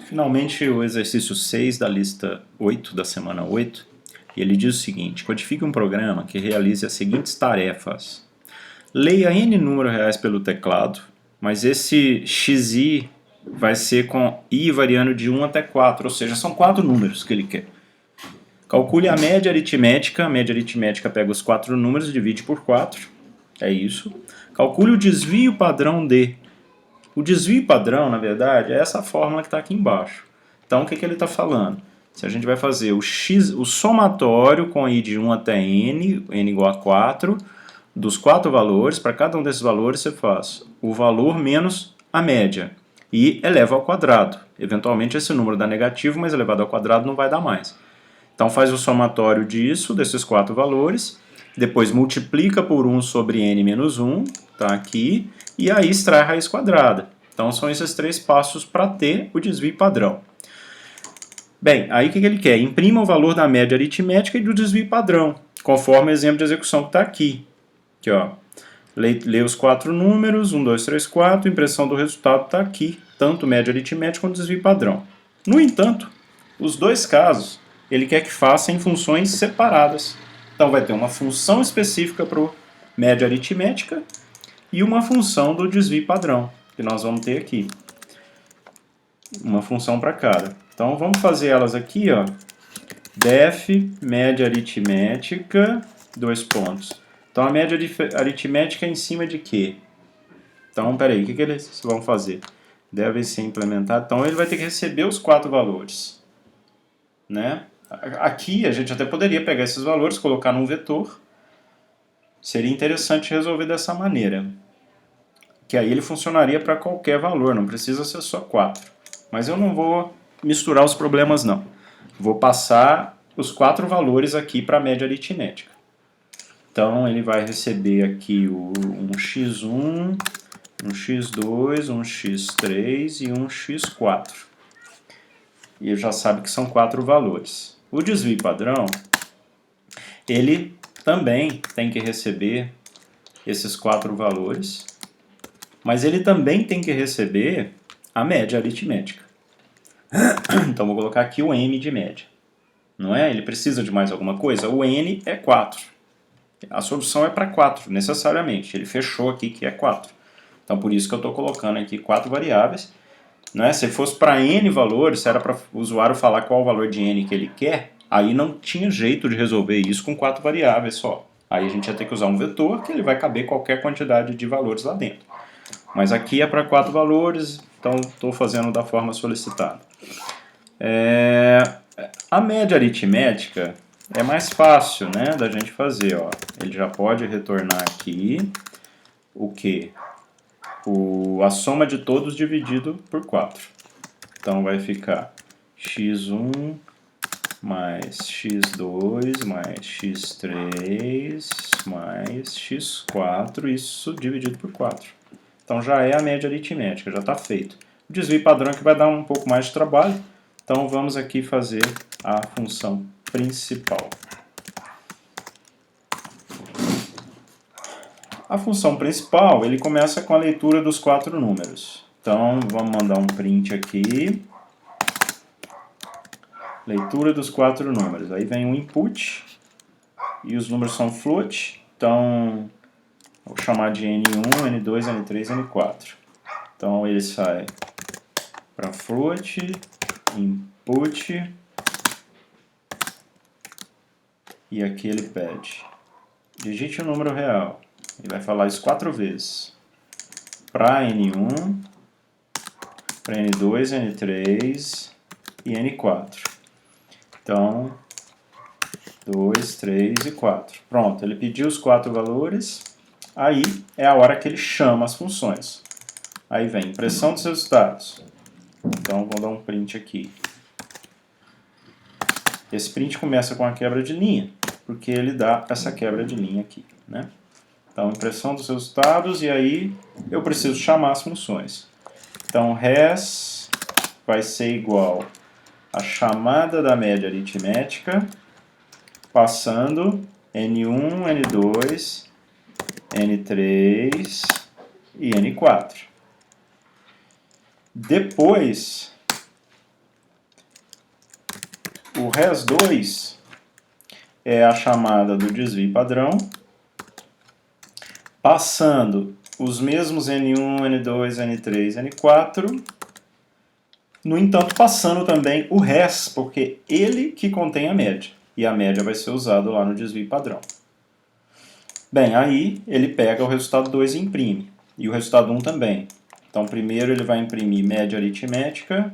Finalmente, o exercício 6 da lista 8, da semana 8, e ele diz o seguinte: codifique um programa que realize as seguintes tarefas. Leia N números reais pelo teclado, mas esse XI vai ser com I variando de 1 até 4, ou seja, são 4 números que ele quer. Calcule a média aritmética pega os 4 números e divide por 4, é isso. Calcule o desvio padrão de. O desvio padrão, na verdade, é essa fórmula que está aqui embaixo. Então, o que ele está falando? Se a gente vai fazer o somatório com I de 1 até N, N igual a 4, dos 4 valores, para cada um desses valores você faz o valor menos a média e eleva ao quadrado. Eventualmente esse número dá negativo, mas elevado ao quadrado não vai dar mais. Então faz o somatório disso, desses 4 valores, depois multiplica por 1 sobre N menos 1, tá aqui, e aí extrai a raiz quadrada. Então são esses 3 passos para ter o desvio padrão. Bem, aí o que ele quer? Imprima o valor da média aritmética e do desvio padrão, conforme o exemplo de execução que está aqui. Aqui, ó. Lê os 4 números, 1, 2, 3, 4, impressão do resultado está aqui, tanto média aritmética quanto desvio padrão. No entanto, os dois casos, ele quer que faça em funções separadas. Então vai ter uma função específica para o média aritmética e uma função do desvio padrão, que nós vamos ter aqui. Uma função para cada. Então vamos fazer elas aqui, ó. Def média aritmética, 2 pontos. Então a média aritmética é em cima de quê? Então, peraí, o que eles vão fazer? Deve ser implementado. Então ele vai ter que receber os 4 valores. Né? Aqui a gente até poderia pegar esses valores, colocar num vetor. Seria interessante resolver dessa maneira. Que aí ele funcionaria para qualquer valor, não precisa ser só 4. Mas eu não vou misturar os problemas não. Vou passar os 4 valores aqui para a média aritmética. Então ele vai receber aqui um x1, um x2, um x3 e um x4. E ele já sabe que são 4 valores. O desvio padrão, ele também tem que receber esses 4 valores, mas ele também tem que receber a média aritmética. Então vou colocar aqui o M de média. Não é? Ele precisa de mais alguma coisa? O N é 4. A solução é para 4, necessariamente. Ele fechou aqui que é 4. Então por isso que eu estou colocando aqui 4 variáveis. Né? Se fosse para N valores, se era para o usuário falar qual o valor de N que ele quer, aí não tinha jeito de resolver isso com 4 variáveis só. Aí a gente ia ter que usar um vetor que ele vai caber qualquer quantidade de valores lá dentro. Mas aqui é para 4 valores, então estou fazendo da forma solicitada. A média aritmética é mais fácil, né, da gente fazer. Ó. Ele já pode retornar aqui o quê? A soma de todos dividido por 4. Então vai ficar x1 mais x2 mais x3 mais x4, isso dividido por 4. Então já é a média aritmética, já está feito. O desvio padrão que vai dar um pouco mais de trabalho, então vamos aqui fazer a função principal. A função principal, ele começa com a leitura dos 4 números. Então, vamos mandar um print aqui. Leitura dos 4 números. Aí vem o input, e os números são float. Então, vou chamar de N1, N2, N3, N4. Então, ele sai para float, input, e aqui ele pede. Digite o número real. Ele vai falar isso 4 vezes. Para N1, para N2, N3 e N4. Então, 2, 3 e 4. Pronto, ele pediu os 4 valores. Aí é a hora que ele chama as funções. Aí vem impressão dos resultados. Então, vou dar um print aqui. Esse print começa com a quebra de linha, porque ele dá essa quebra de linha aqui, né? Então, impressão dos resultados, e aí eu preciso chamar as funções. Então, res vai ser igual a chamada da média aritmética, passando N1, N2, N3 e N4. Depois, O res2 é a chamada do desvio padrão, passando os mesmos N1, N2, N3, N4, no entanto passando também o res, porque ele que contém a média, e a média vai ser usada lá no desvio padrão. Bem, aí ele pega o resultado 2 e imprime, e o resultado 1 também. Então primeiro ele vai imprimir média aritmética,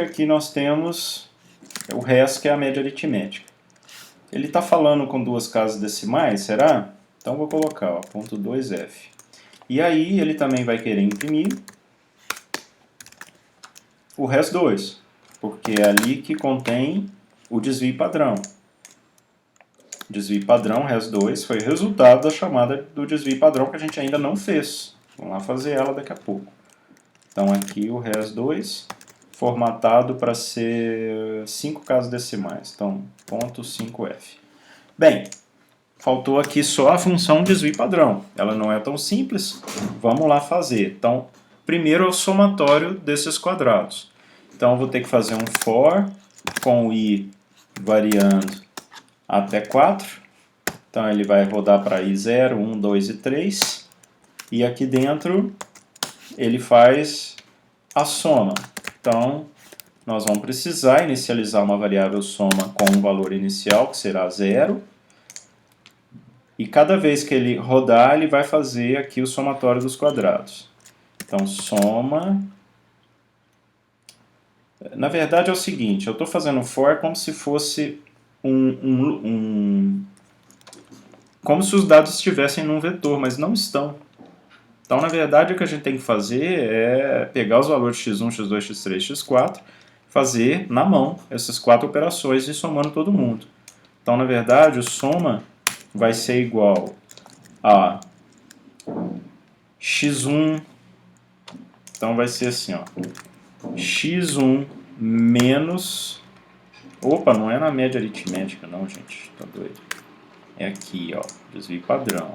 aqui nós temos o res, que é a média aritmética. Ele está falando com duas casas decimais, será? Então vou colocar, ó, ponto 2F. E aí ele também vai querer imprimir o res2, porque é ali que contém o desvio padrão. Desvio padrão, res2, foi resultado da chamada do desvio padrão que a gente ainda não fez. Vamos lá fazer ela daqui a pouco. Então aqui o res2, formatado para ser 5 casas decimais. Então, ponto 5F. Bem, faltou aqui só a função desvio padrão. Ela não é tão simples. Vamos lá fazer. Então, primeiro é o somatório desses quadrados. Então, eu vou ter que fazer um for com o i variando até 4. Então, ele vai rodar para i 0, 1, 2 e 3. E aqui dentro, ele faz a soma. Então, nós vamos precisar inicializar uma variável soma com um valor inicial, que será 0. E cada vez que ele rodar, ele vai fazer aqui o somatório dos quadrados. Então, soma... Na verdade é o seguinte, eu estou fazendo for como se fosse como se os dados estivessem num vetor, mas não estão. Então, na verdade, o que a gente tem que fazer é pegar os valores x1, x2, x3, x4, fazer na mão essas 4 operações e somando todo mundo. Então, na verdade, o soma vai ser igual a x1, então vai ser assim, ó, x1 menos... Opa, não é na média aritmética não, gente, tá doido. É aqui, ó, desvio padrão.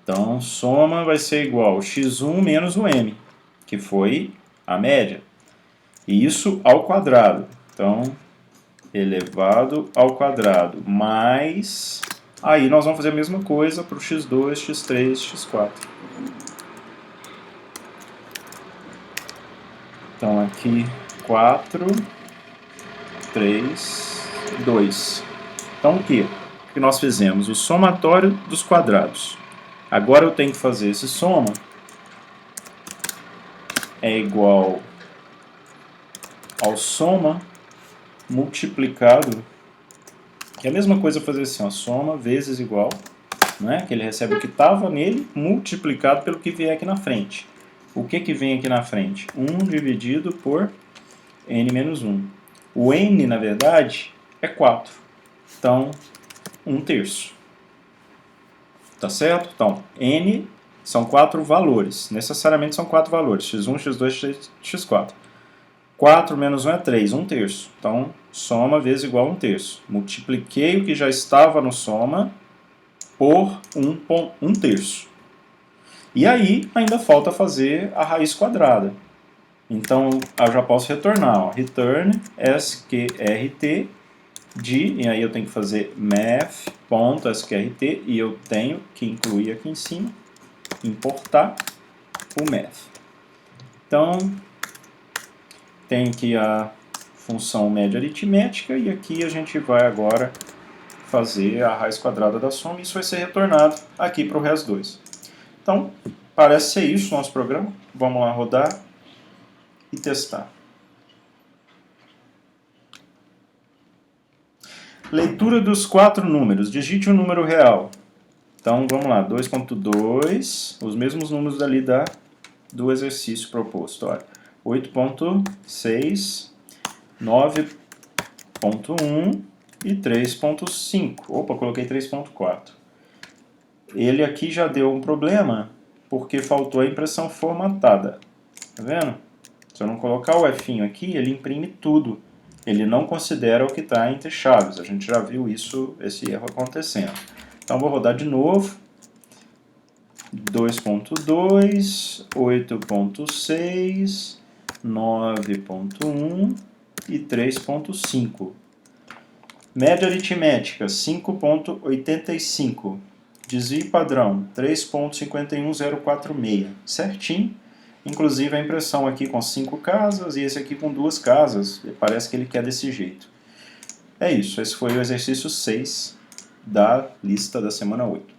Então, soma vai ser igual x1 menos o m, que foi a média. E isso ao quadrado. Então, elevado ao quadrado, mais... Aí nós vamos fazer a mesma coisa para o x2, x3, x4. Então, aqui 4, 3, 2. Então, o que nós fizemos? O somatório dos quadrados. Agora eu tenho que fazer esse soma é igual ao soma multiplicado, que é a mesma coisa fazer assim, ó, soma vezes igual, né? Que ele recebe o que estava nele multiplicado pelo que vier aqui na frente. O que vem aqui na frente? 1 dividido por n menos 1. O n, na verdade, é 4. Então, 1/3. Tá certo? Então, n são 4 valores. Necessariamente são 4 valores. x1, x2, x4. 4 menos 1 é 3, 1/3. Então, soma vezes igual a 1/3. Multipliquei o que já estava no soma por 1/3. E aí, ainda falta fazer a raiz quadrada. Então, eu já posso retornar. Ó, return sqrt de, e aí eu tenho que fazer math.sqrt, e eu tenho que incluir aqui em cima, importar o math. Então, tem aqui a função média aritmética, e aqui a gente vai agora fazer a raiz quadrada da soma, e isso vai ser retornado aqui para o res2. Então, parece ser isso o nosso programa. Vamos lá rodar e testar. Leitura dos 4 números. Digite um número real. Então, vamos lá. 2.2, os mesmos números ali do exercício proposto. 8.6, 9.1 e 3.5. Opa, coloquei 3.4. Ele aqui já deu um problema porque faltou a impressão formatada. Tá vendo? Se eu não colocar o F aqui, ele imprime tudo. Ele não considera o que está entre chaves. A gente já viu esse erro acontecendo. Então, vou rodar de novo. 2.2, 8.6, 9.1 e 3.5. Média aritmética, 5.85. Desvio padrão, 3.51046. Certinho. Inclusive a impressão aqui com 5 casas e esse aqui com 2 casas. Parece que ele quer desse jeito. É isso, esse foi o exercício 6 da lista da semana 8.